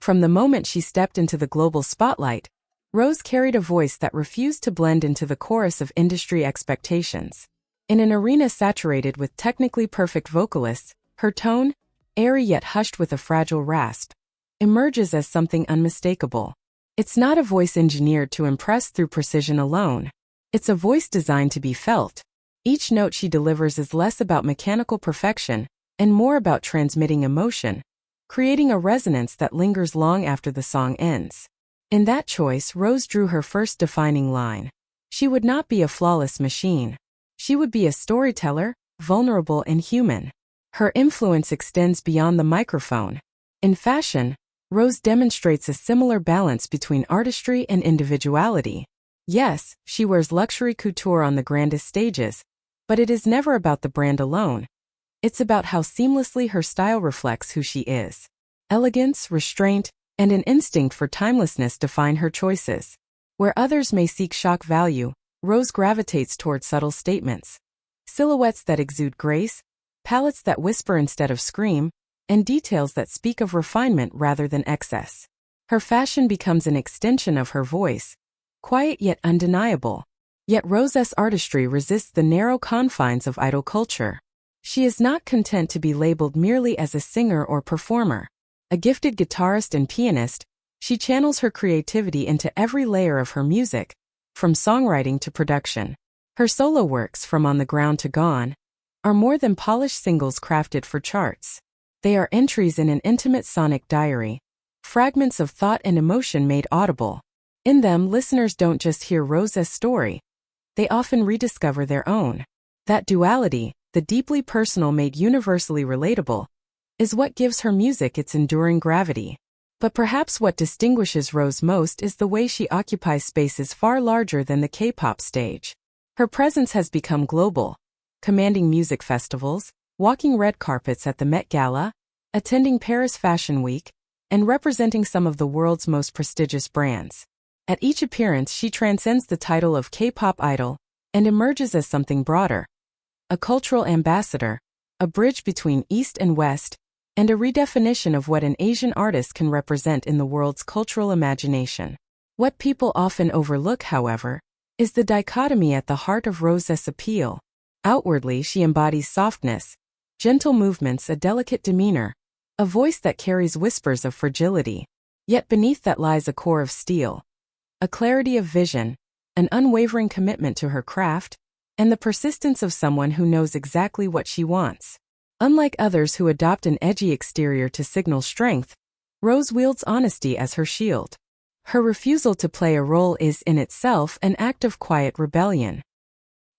From the moment she stepped into the global spotlight, Rose carried a voice that refused to blend into the chorus of industry expectations. In an arena saturated with technically perfect vocalists, her tone, airy yet hushed with a fragile rasp, emerges as something unmistakable. It's not a voice engineered to impress through precision alone. It's a voice designed to be felt. Each note she delivers is less about mechanical perfection and more about transmitting emotion, creating a resonance that lingers long after the song ends. In that choice, Rose drew her first defining line. She would not be a flawless machine. She would be a storyteller, vulnerable and human. Her influence extends beyond the microphone. In fashion, Rose demonstrates a similar balance between artistry and individuality. Yes, she wears luxury couture on the grandest stages, but it is never about the brand alone. It's about how seamlessly her style reflects who she is. Elegance, restraint, and an instinct for timelessness define her choices. Where others may seek shock value, Rose gravitates toward subtle statements. Silhouettes that exude grace, palettes that whisper instead of scream, and details that speak of refinement rather than excess. Her fashion becomes an extension of her voice, quiet yet undeniable. Yet Rose's artistry resists the narrow confines of idol culture. She is not content to be labeled merely as a singer or performer. A gifted guitarist and pianist, she channels her creativity into every layer of her music, from songwriting to production. Her solo works, from On the Ground to Gone, are more than polished singles crafted for charts. They are entries in an intimate sonic diary, fragments of thought and emotion made audible. In them, listeners don't just hear Rose's story, they often rediscover their own. That duality, the deeply personal made universally relatable, is what gives her music its enduring gravity. But perhaps what distinguishes Rose most is the way she occupies spaces far larger than the K-pop stage. Her presence has become global, commanding music festivals, walking red carpets at the Met Gala, attending Paris Fashion Week, and representing some of the world's most prestigious brands. At each appearance, she transcends the title of K-pop idol and emerges as something broader. A cultural ambassador, a bridge between East and West, and a redefinition of what an Asian artist can represent in the world's cultural imagination. What people often overlook, however, is the dichotomy at the heart of Rose's appeal. Outwardly, she embodies softness, gentle movements, a delicate demeanor, a voice that carries whispers of fragility. Yet beneath that lies a core of steel, a clarity of vision, an unwavering commitment to her craft, and the persistence of someone who knows exactly what she wants. Unlike others who adopt an edgy exterior to signal strength, Rose wields honesty as her shield. Her refusal to play a role is in itself an act of quiet rebellion.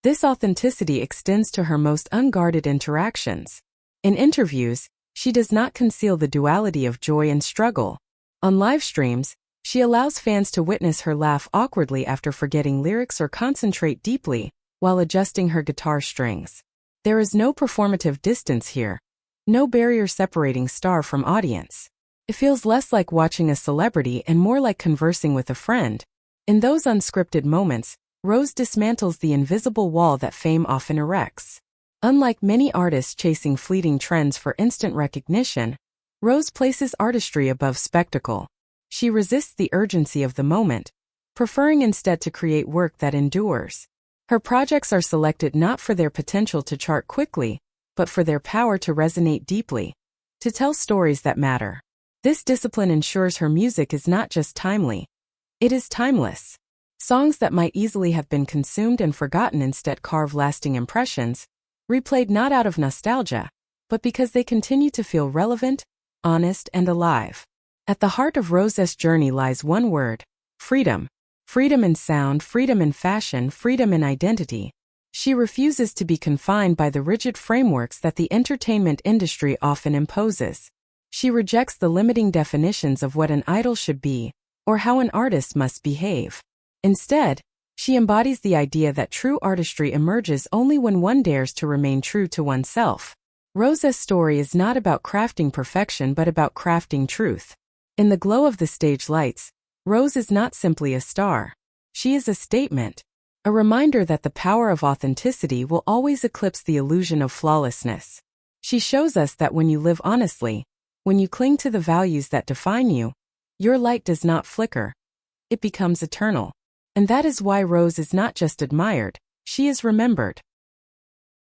This authenticity extends to her most unguarded interactions. In interviews, she does not conceal the duality of joy and struggle. On live streams, she allows fans to witness her laugh awkwardly after forgetting lyrics or concentrate deeply while adjusting her guitar strings. There is no performative distance here, no barrier separating star from audience. It feels less like watching a celebrity and more like conversing with a friend. In those unscripted moments, Rose dismantles the invisible wall that fame often erects. Unlike many artists chasing fleeting trends for instant recognition, Rose places artistry above spectacle. She resists the urgency of the moment, preferring instead to create work that endures. Her projects are selected not for their potential to chart quickly, but for their power to resonate deeply, to tell stories that matter. This discipline ensures her music is not just timely, it is timeless. Songs that might easily have been consumed and forgotten instead carve lasting impressions, replayed not out of nostalgia, but because they continue to feel relevant, honest, and alive. At the heart of Rose's journey lies one word: freedom. Freedom in sound, freedom in fashion, freedom in identity. She refuses to be confined by the rigid frameworks that the entertainment industry often imposes. She rejects the limiting definitions of what an idol should be, or how an artist must behave. Instead, she embodies the idea that true artistry emerges only when one dares to remain true to oneself. Rose's story is not about crafting perfection but about crafting truth. In the glow of the stage lights, Rose is not simply a star. She is a statement, a reminder that the power of authenticity will always eclipse the illusion of flawlessness. She shows us that when you live honestly, when you cling to the values that define you, Your light does not flicker. It becomes eternal. And that is why Rose is not just admired, she is remembered.